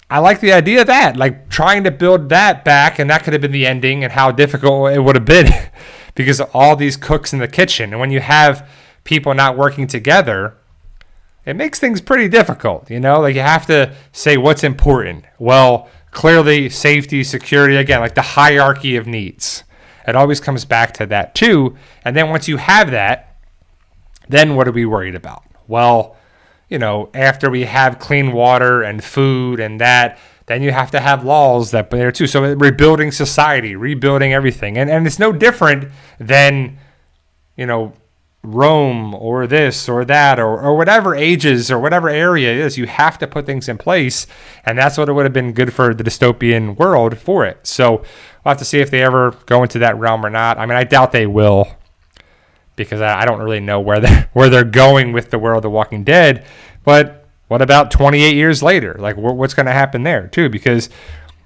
I like the idea of that, like trying to build that back, and that could have been the ending and how difficult it would have been because of all these cooks in the kitchen. And when you have people not working together, it makes things pretty difficult, like you have to say what's important. Well, clearly safety, security, again, like the hierarchy of needs. It always comes back to that too. And then once you have that, then what are we worried about? Well, after we have clean water and food and that, then you have to have laws that there too. So rebuilding society, rebuilding everything. And it's no different than, Rome or this or that or whatever ages or whatever area it is. You have to put things in place. And that's what it would have been good for the dystopian world for it. So we'll have to see if they ever go into that realm or not. I mean, I doubt they will, because I don't really know where they're going with the world of The Walking Dead. But what about 28 years later? Like, what's going to happen there, too? Because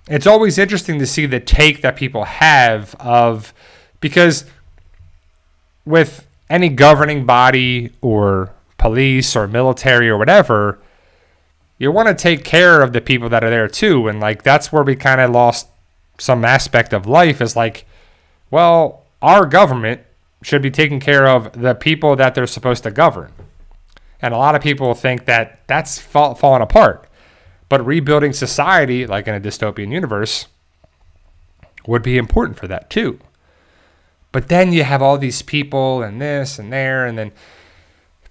it's always interesting to see the take that people have because with any governing body or police or military or whatever, you want to take care of the people that are there, too. And, like, that's where we kind of lost some aspect of life is like, well, our government should be taking care of the people that they're supposed to govern. And a lot of people think that that's falling apart. But rebuilding society, like in a dystopian universe, would be important for that too. But then you have all these people and this and there, and then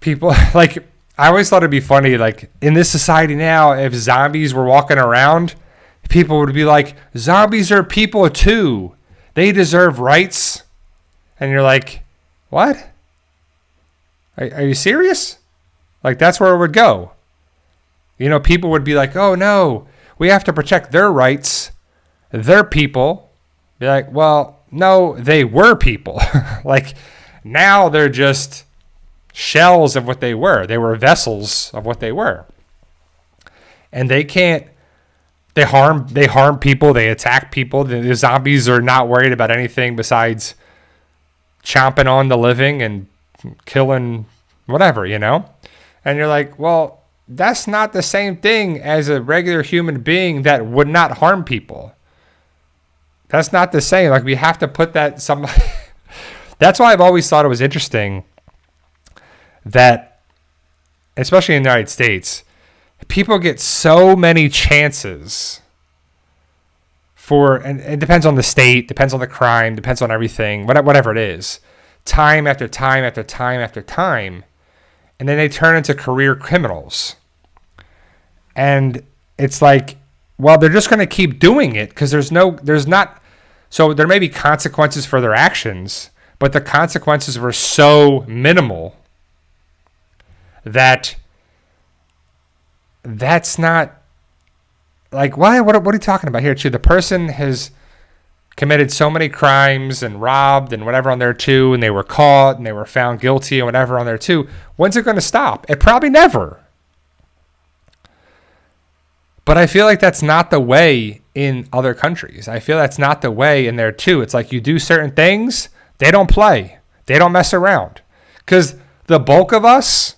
people, like, I always thought it'd be funny, like, in this society now, if zombies were walking around, people would be like, zombies are people too. They deserve rights. And you're like, what? Are you serious? Like, that's where it would go. You know, people would be like, oh, no, we have to protect their rights, their people. Be like, well, no, they were people. Like, now they're just shells of what they were. They were vessels of what they were. And they can't, they harm people, they attack people. The zombies are not worried about anything besides chomping on the living and killing whatever, you know? And you're like, well, that's not the same thing as a regular human being that would not harm people. That's not the same. Like, we have to put that some. That's why I've always thought it was interesting that, especially in the United States, people get so many chances for, and it depends on the state, depends on the crime, depends on everything, whatever it is, time after time after time after time. And then they turn into career criminals. And it's like, well, they're just going to keep doing it because so there may be consequences for their actions, but the consequences were so minimal that that's not like, why? What are you talking about here, too? The person has committed so many crimes and robbed and whatever on there too, and they were caught and they were found guilty and whatever on there too. When's it going to stop? It probably never. But I feel like that's not the way in other countries. I feel that's not the way in there too. It's like, you do certain things, they don't play. They don't mess around. Because the bulk of us,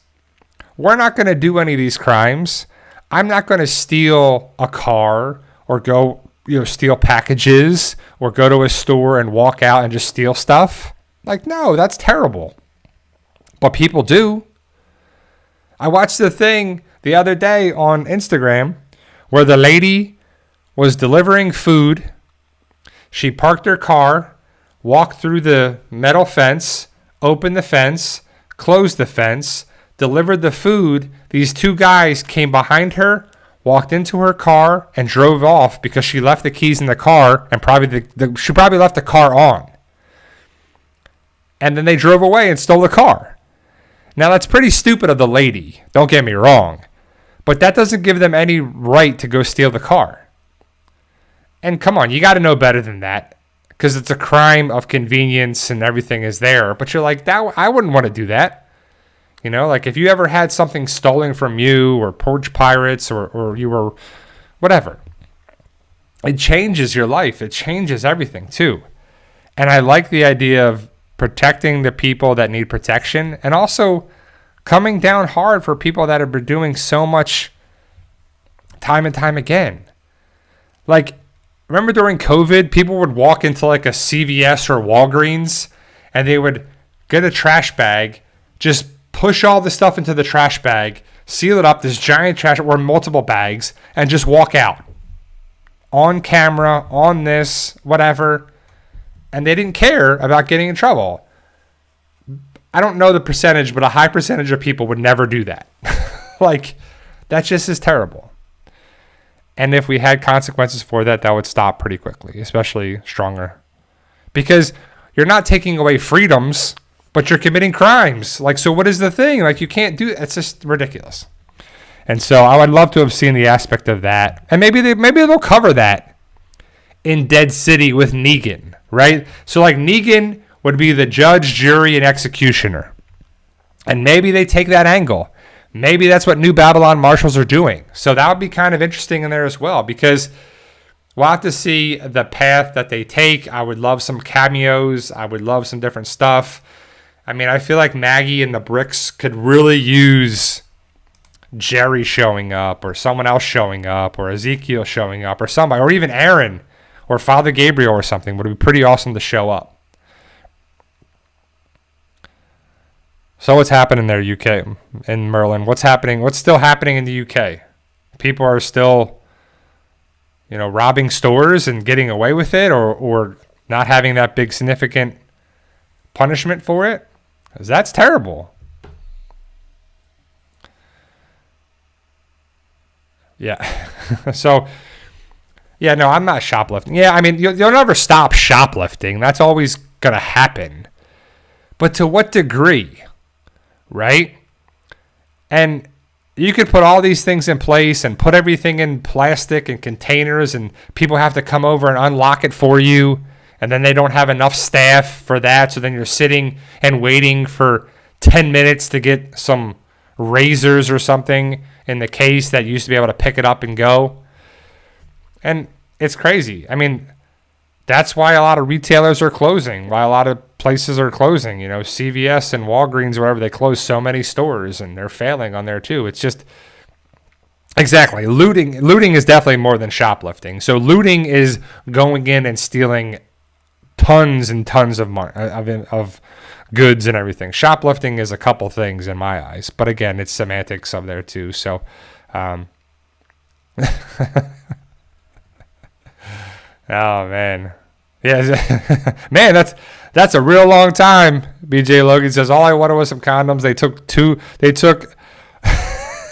we're not going to do any of these crimes. I'm not going to steal a car or go, steal packages or go to a store and walk out and just steal stuff. Like, no, that's terrible. But people do. I watched the thing the other day on Instagram where the lady was delivering food. She parked her car, walked through the metal fence, opened the fence, closed the fence, delivered the food. These two guys came behind her, walked into her car, and drove off because she left the keys in the car, and she probably left the car on. And then they drove away and stole the car. Now, that's pretty stupid of the lady. Don't get me wrong. But that doesn't give them any right to go steal the car. And come on, you got to know better than that, because it's a crime of convenience and everything is there. But you're like, I wouldn't want to do that. Like, if you ever had something stolen from you or porch pirates or you were whatever, it changes your life. It changes everything too. And I like the idea of protecting the people that need protection and also coming down hard for people that have been doing so much time and time again. Like, remember during COVID, people would walk into like a CVS or Walgreens and they would get a trash bag, just push all the stuff into the trash bag, seal it up, this giant trash, or multiple bags, and just walk out. On camera, on this, whatever. And they didn't care about getting in trouble. I don't know the percentage, but a high percentage of people would never do that. Like, that just is terrible. And if we had consequences for that, that would stop pretty quickly, especially stronger. Because you're not taking away freedoms, but you're committing crimes. Like, so what is the thing? Like, you can't do it. It's just ridiculous. And so I would love to have seen the aspect of that. And maybe they'll cover that in Dead City with Negan, right? So, like, Negan would be the judge, jury, and executioner. And maybe they take that angle. Maybe that's what New Babylon Marshals are doing. So that would be kind of interesting in there as well, because we'll have to see the path that they take. I would love some cameos. I would love some different stuff. I mean, I feel like Maggie and the Bricks could really use Jerry showing up or someone else showing up or Ezekiel showing up or somebody, or even Aaron or Father Gabriel or something. Would be pretty awesome to show up. So what's happening there, UK, in Merlin? What's happening? What's still happening in the UK? People are still, robbing stores and getting away with it, or not having that big significant punishment for it? 'Cause that's terrible. Yeah. So, yeah, no, I'm not shoplifting. Yeah, I mean, you'll never stop shoplifting. That's always going to happen. But to what degree? Right? And you could put all these things in place and put everything in plastic and containers, and people have to come over and unlock it for you. And then they don't have enough staff for that. So then you're sitting and waiting for 10 minutes to get some razors or something in the case that used to be able to pick it up and go. And it's crazy. I mean, that's why a lot of retailers are closing, why a lot of places are closing. You know, CVS and Walgreens or whatever, they close so many stores and they're failing on there too. It's just, exactly. Looting is definitely more than shoplifting. So looting is going in and stealing tons and tons of goods and everything. Shoplifting is a couple things in my eyes, but again, it's semantics of there too. So, oh man, yeah, man, that's a real long time. BJ Logan says all I wanted was some condoms. They took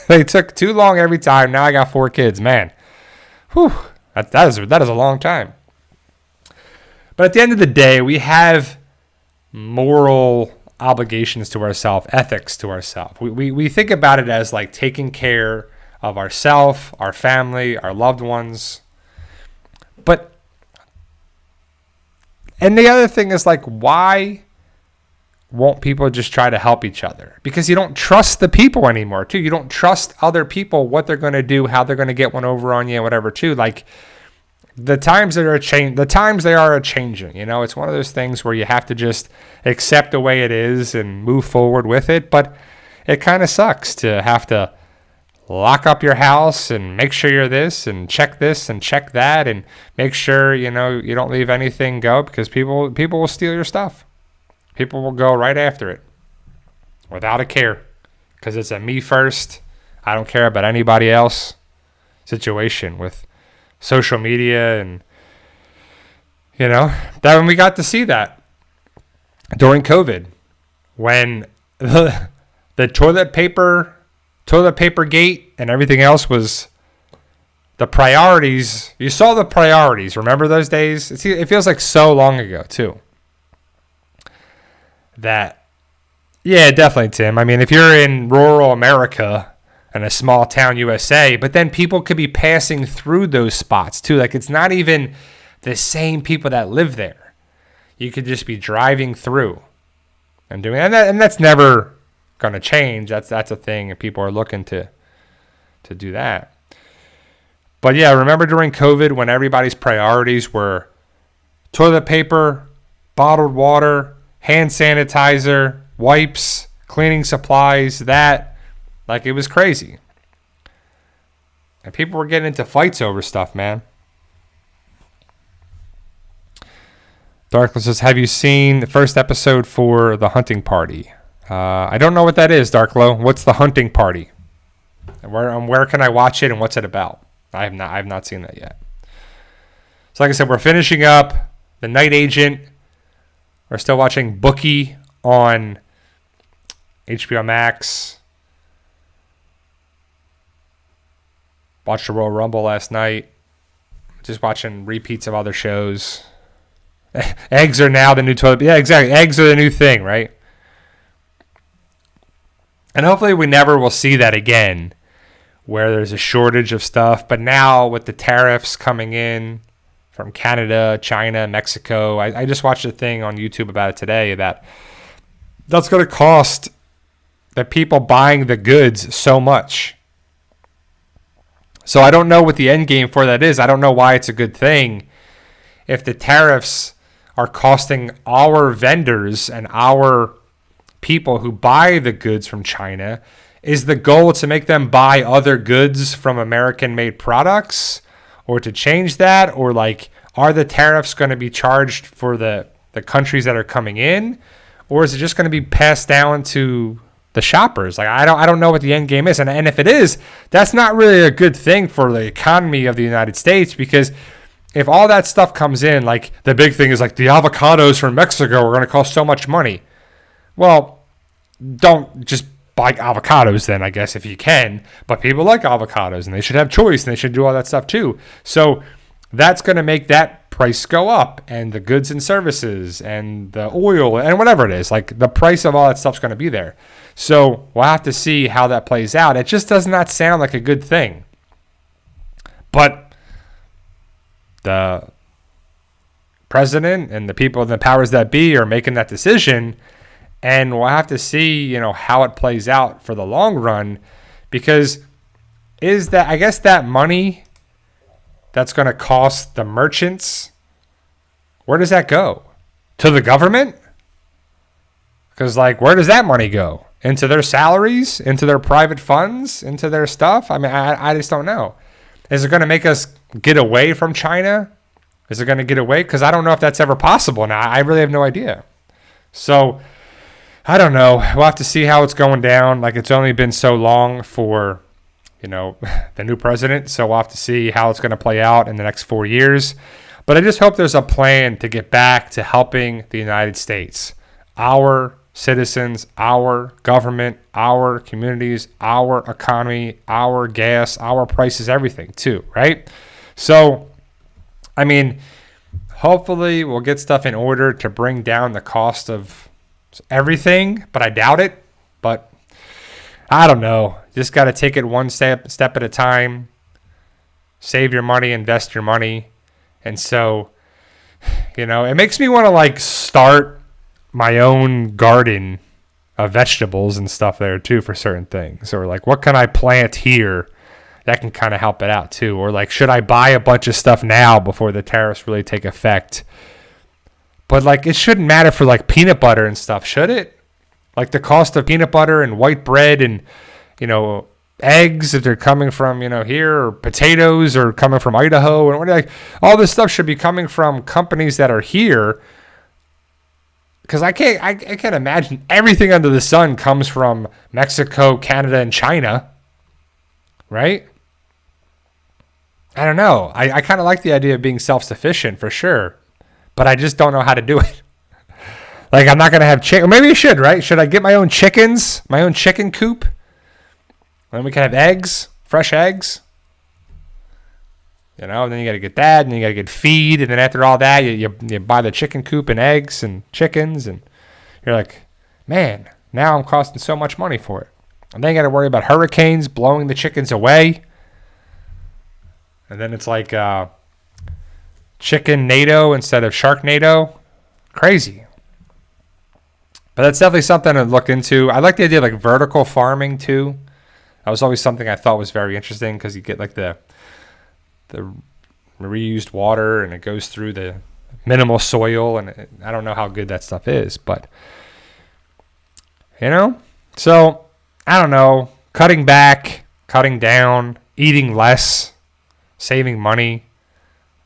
they took too long every time. Now I got 4 kids, man. Whew, that is a long time. But at the end of the day, we have moral obligations to ourselves, ethics to ourselves. We think about it as like taking care of ourselves, our family, our loved ones. And the other thing is like, why won't people just try to help each other? Because you don't trust the people anymore, too. You don't trust other people, what they're going to do, how they're going to get one over on you, whatever, too. Like, the times they are changing. You know, it's one of those things where you have to just accept the way it is and move forward with it. But it kind of sucks to have to lock up your house and make sure you're this and check that and make sure, you know, you don't leave anything go, because people will steal your stuff. People will go right after it without a care, because it's a me first, I don't care about anybody else situation with social media. And you know, that when we got to see that during COVID, when the toilet paper gate and everything else was the priorities. You saw the priorities. Remember those days? It feels like so long ago too. Yeah, definitely, Tim. I mean, if you're in rural America in a small town USA, but then people could be passing through those spots too. Like, it's not even the same people that live there. You could just be driving through and doing, and that's never going to change. That's a thing, and people are looking to do that. But yeah, remember during COVID when everybody's priorities were toilet paper, bottled water, hand sanitizer, wipes, cleaning supplies, like, it was crazy. And people were getting into fights over stuff, man. Darklo says, have you seen the first episode for The Hunting Party? I don't know what that is, Darklo. What's The Hunting Party? And where can I watch it, and what's it about? I have not seen that yet. So like I said, we're finishing up The Night Agent. We're still watching Bookie on HBO Max. Watched the Royal Rumble last night. Just watching repeats of other shows. Eggs are now the new toilet. Yeah, exactly. Eggs are the new thing, right? And hopefully we never will see that again, where there's a shortage of stuff. But now with the tariffs coming in from Canada, China, Mexico, I just watched a thing on YouTube about it today that's going to cost the people buying the goods so much. So I don't know what the end game for that is. I don't know why it's a good thing if the tariffs are costing our vendors and our people who buy the goods from China. Is the goal to make them buy other goods from American-made products, or to change that? Or like, are the tariffs going to be charged for the countries that are coming in, or is it just going to be passed down to the shoppers? Like, I don't know what the end game is, and if it is, that's not really a good thing for the economy of the United States, because if all that stuff comes in, like the big thing is like the avocados from Mexico are going to cost so much money. Well, don't just buy avocados then, I guess, if you can. But people like avocados, and they should have choice, and they should do all that stuff too. So that's going to make that price go up, and the goods and services and the oil and whatever it is, like the price of all that stuff's going to be there. So we'll have to see how that plays out. It just does not sound like a good thing. But the president and the people in the powers that be are making that decision, and we'll have to see, how it plays out for the long run, because I guess that money that's going to cost the merchants, where does that go? To the government? Because, where does that money go? Into their salaries? Into their private funds? Into their stuff? I mean, I just don't know. Is it going to make us get away from China? Is it going to get away? Because I don't know if that's ever possible now. I really have no idea. So, I don't know. We'll have to see how it's going down. It's only been so long for the new president. So we'll have to see how it's going to play out in the next 4 years. But I just hope there's a plan to get back to helping the United States, our citizens, our government, our communities, our economy, our gas, our prices, everything too, right? So, I mean, hopefully we'll get stuff in order to bring down the cost of everything, but I doubt it. But I don't know. Just got to take it one step at a time. Save your money, invest your money. And so, it makes me want to start my own garden of vegetables and stuff there too for certain things. Or what can I plant here that can kind of help it out too? Or should I buy a bunch of stuff now before the tariffs really take effect? But it shouldn't matter for peanut butter and stuff, should it? The cost of peanut butter and white bread and, eggs, if they're coming from, here, or potatoes or coming from Idaho, and all this stuff should be coming from companies that are here. Because I can't imagine everything under the sun comes from Mexico, Canada, and China, right? I don't know. I kind of like the idea of being self-sufficient for sure, but I just don't know how to do it. I'm not going to have chicken. Maybe I should, right? Should I get my own chickens, my own chicken coop? Then we can have eggs, fresh eggs. Then you got to get that, and then you got to get feed, and then after all that, you buy the chicken coop and eggs and chickens, and you're like, man, now I'm costing so much money for it. And then you got to worry about hurricanes blowing the chickens away. And then it's chicken NATO instead of Sharknado. Crazy. But that's definitely something to look into. I like the idea of vertical farming too. That was always something I thought was very interesting, because you get the reused water, and it goes through the minimal soil, and I don't know how good that stuff is, but so I don't know. Cutting back, cutting down, eating less, saving money.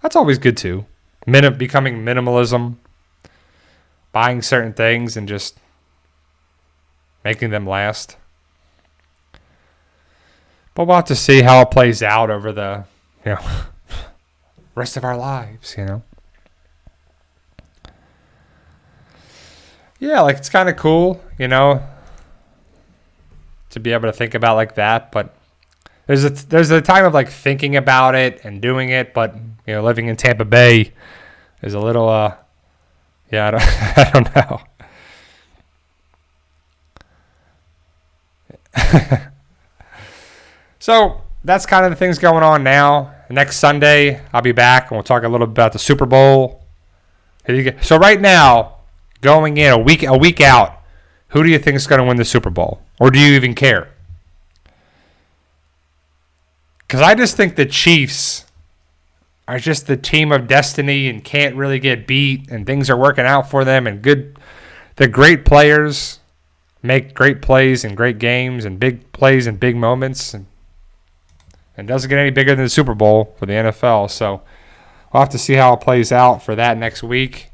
That's always good too. Becoming minimalism, buying certain things and just making them last. But we'll have to see how it plays out over the, rest of our lives, Yeah, it's kind of cool, to be able to think about like that. But there's a time of thinking about it and doing it. But, living in Tampa Bay is a little, yeah, I don't know. So that's kind of the things going on now. Next Sunday, I'll be back, and we'll talk a little bit about the Super Bowl. So right now, going in a week out, who do you think is going to win the Super Bowl? Or do you even care? Because I just think the Chiefs are just the team of destiny and can't really get beat, and things are working out for them, and the great players make great plays in great games and big plays in big moments, and doesn't get any bigger than the Super Bowl for the NFL. So we'll have to see how it plays out for that next week.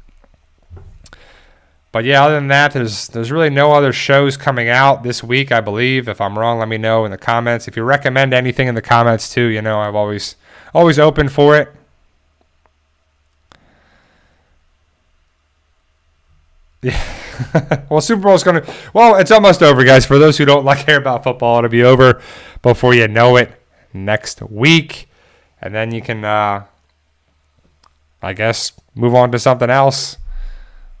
But yeah, other than that, there's really no other shows coming out this week, I believe. If I'm wrong, let me know in the comments. If you recommend anything in the comments too, I'm always open for it. Yeah. Well, Super Bowl is it's almost over, guys. For those who don't care about football, it'll be over before you know it next week. And then you can I guess move on to something else.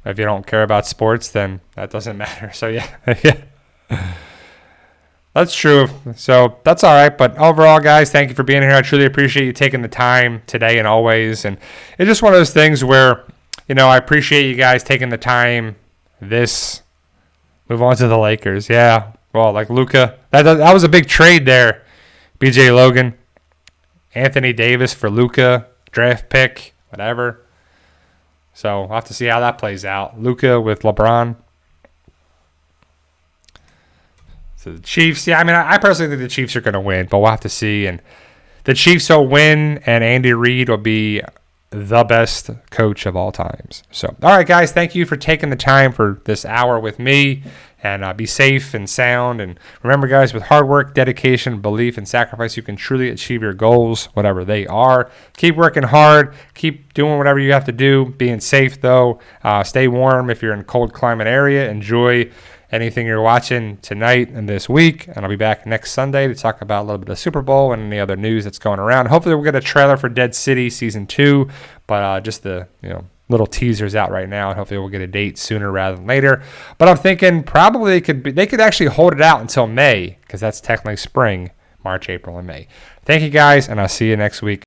If you don't care about sports, then that doesn't matter. So, yeah. That's true. So, that's all right. But overall, guys, thank you for being here. I truly appreciate you taking the time today and always. And it's just one of those things where, I appreciate you guys taking the time. Move on to the Lakers. Yeah. Well, like Luka. That was a big trade there. BJ Logan. Anthony Davis for Luka. Draft pick. Whatever. So, we'll have to see how that plays out. Luka with LeBron. So, the Chiefs. Yeah, I personally think the Chiefs are going to win, but we'll have to see. And the Chiefs will win, and Andy Reid will be the best coach of all times. So, all right, guys, thank you for taking the time for this hour with me. And be safe and sound. And remember, guys, with hard work, dedication, belief, and sacrifice, you can truly achieve your goals, whatever they are. Keep working hard. Keep doing whatever you have to do. Being safe, though. Stay warm if you're in a cold climate area. Enjoy anything you're watching tonight and this week. And I'll be back next Sunday to talk about a little bit of Super Bowl and any other news that's going around. Hopefully, we'll get a trailer for Dead City Season 2. But just the, little teasers out right now, and hopefully we'll get a date sooner rather than later. But I'm thinking probably they could actually hold it out until May, because that's technically spring, March, April, and May. Thank you, guys, and I'll see you next week.